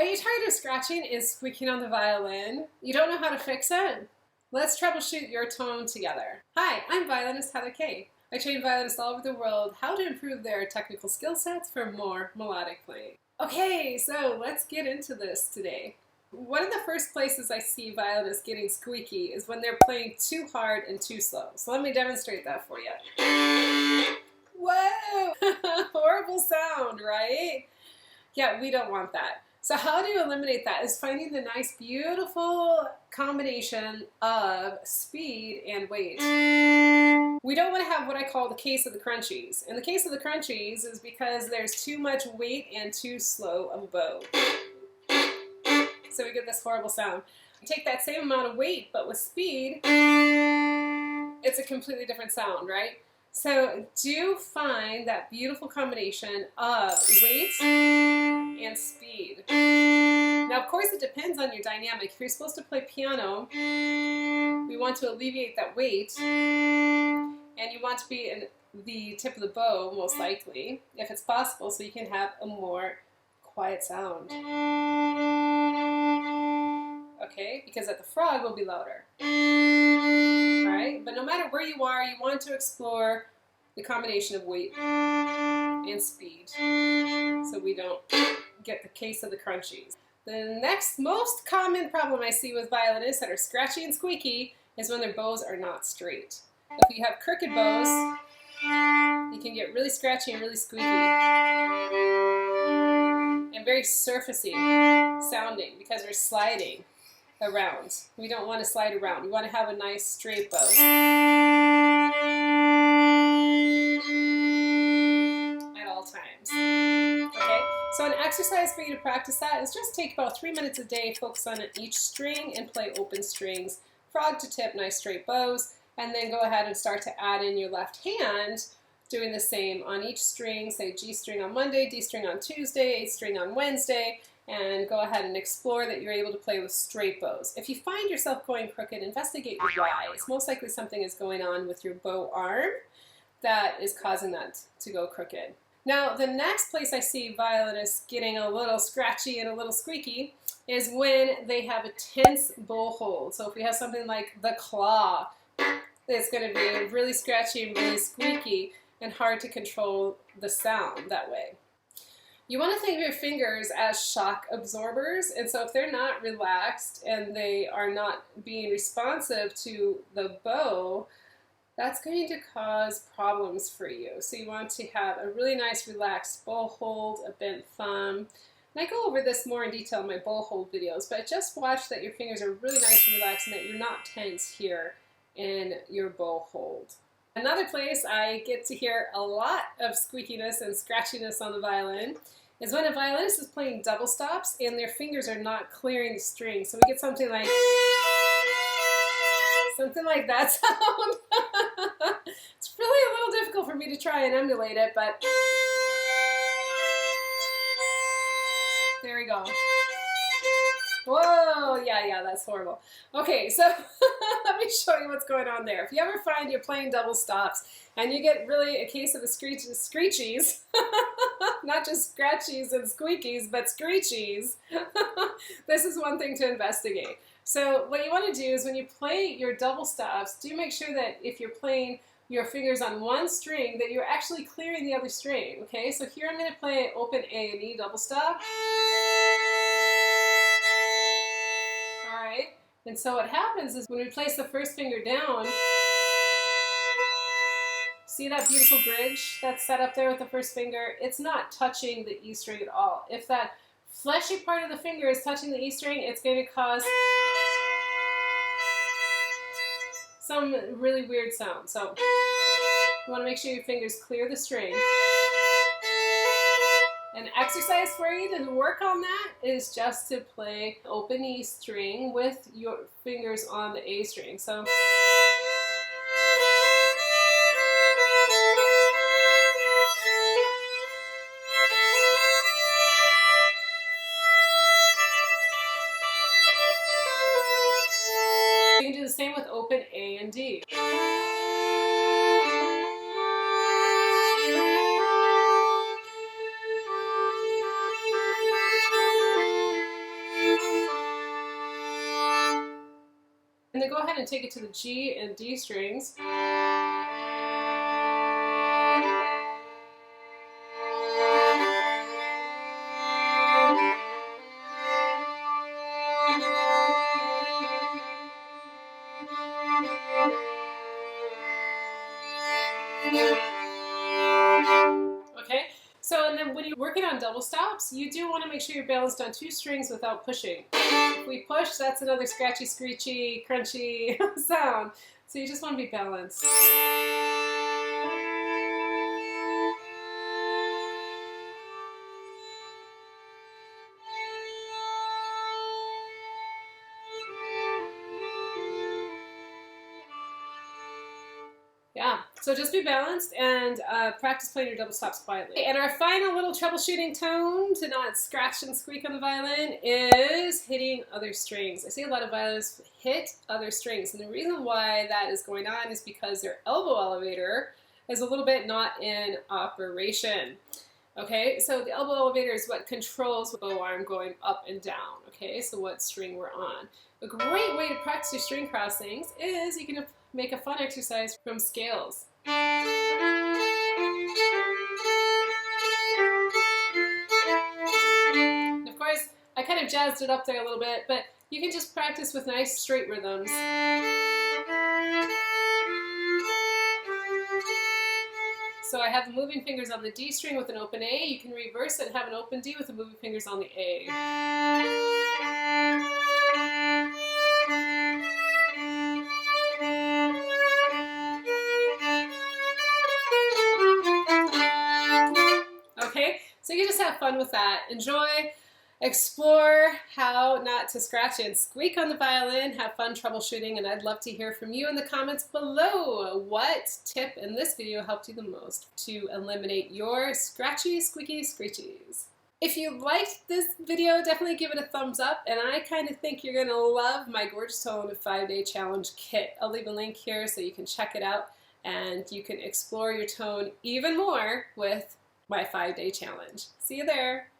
Are you tired of scratching and squeaking on the violin? You don't know how to fix it? Let's troubleshoot your tone together. Hi, I'm violinist Kaye. I train violinists all over the world how to improve their technical skill sets for more melodic playing. Okay, so let's get into this today. One of the first places I see violinists getting squeaky is when they're playing too hard and too slow. So let me demonstrate that for you. Whoa! Horrible sound, right? Yeah, we don't want that. So how to eliminate that is finding the nice, beautiful combination of speed and weight. We don't want to have what I call the case of the crunchies. And the case of the crunchies is because there's too much weight and too slow of a bow. So we get this horrible sound. You take that same amount of weight, but with speed, it's a completely different sound, right? So do find that beautiful combination of weight and speed. Now, of course, it depends on your dynamic. If you're supposed to play piano, we want to alleviate that weight, and you want to be in the tip of the bow, most likely, if it's possible, so you can have a more quiet sound. Okay, because at the frog will be louder. Alright, but no matter where you are, you want to explore the combination of weight and speed so we don't get the case of the crunchies. The next most common problem I see with violinists that are scratchy and squeaky is when their bows are not straight. If you have crooked bows, you can get really scratchy and really squeaky and very surfacey sounding because they're sliding around. We don't want to slide around. We want to have a nice straight bow at all times. Okay, so an exercise for you to practice that is just take about 3 minutes a day, focus on each string and play open strings, frog to tip, nice straight bows, and then go ahead and start to add in your left hand, doing the same on each string, say G string on Monday, D string on Tuesday, A string on Wednesday, and go ahead and explore that you're able to play with straight bows. If you find yourself going crooked, investigate why. It's most likely something is going on with your bow arm that is causing that to go crooked. Now, the next place I see violinists getting a little scratchy and a little squeaky is when they have a tense bow hold. So if we have something like the claw, it's going to be really scratchy and really squeaky and hard to control the sound that way. You want to think of your fingers as shock absorbers, and so if they're not relaxed and they are not being responsive to the bow, that's going to cause problems for you. So you want to have a really nice relaxed bow hold, a bent thumb. And I go over this more in detail in my bow hold videos, but just watch that your fingers are really nice and relaxed and that you're not tense here in your bow hold. Another place I get to hear a lot of squeakiness and scratchiness on the violin is when a violinist is playing double stops and their fingers are not clearing the string. So we get something like that sound. It's really a little difficult for me to try and emulate it, but there we go. Whoa, yeah, that's horrible. Okay, so let me show you what's going on there. If you ever find you're playing double stops and you get really a case of the screechies, not just scratchies and squeakies, but screechies, this is one thing to investigate. So what you want to do is when you play your double stops, do make sure that if you're playing your fingers on one string, that you're actually clearing the other string, okay? So here I'm going to play open A and E double stop. Alright, and so what happens is when we place the first finger down, see that beautiful bridge that's set up there with the first finger? It's not touching the E string at all. If that fleshy part of the finger is touching the E string, it's going to cause some really weird sound. So you want to make sure your fingers clear the string. An exercise for you to work on that is just to play open E string with your fingers on the A string. So you can do the same with open A and D. and then go ahead and take it to the G and D strings. Okay, so and then when you're working on double stops, you do want to make sure you're balanced on 2 strings without pushing. If we push, that's another scratchy, screechy, crunchy sound. So you just want to be balanced. Yeah, so just be balanced and practice playing your double stops quietly. And our final little troubleshooting tone to not scratch and squeak on the violin is hitting other strings. I see a lot of violinists hit other strings, and the reason why that is going on is because their elbow elevator is a little bit not in operation. Okay, so the elbow elevator is what controls the bow arm going up and down. Okay, so what string we're on. A great way to practice your string crossings is you can make a fun exercise from scales. And of course, I kind of jazzed it up there a little bit, but you can just practice with nice straight rhythms. So I have the moving fingers on the D string with an open A. You can reverse it and have an open D with the moving fingers on the A. Okay, so you can just have fun with that. Enjoy, explore how not to scratch and squeak on the violin, have fun troubleshooting, and I'd love to hear from you in the comments below. What tip in this video helped you the most to eliminate your scratchy, squeaky, screechies? If you liked this video, definitely give it a thumbs up, and I kind of think you're going to love my Gorgeous Tone 5-Day Challenge kit. I'll leave a link here so you can check it out, and you can explore your tone even more with my 5-day challenge. See you there.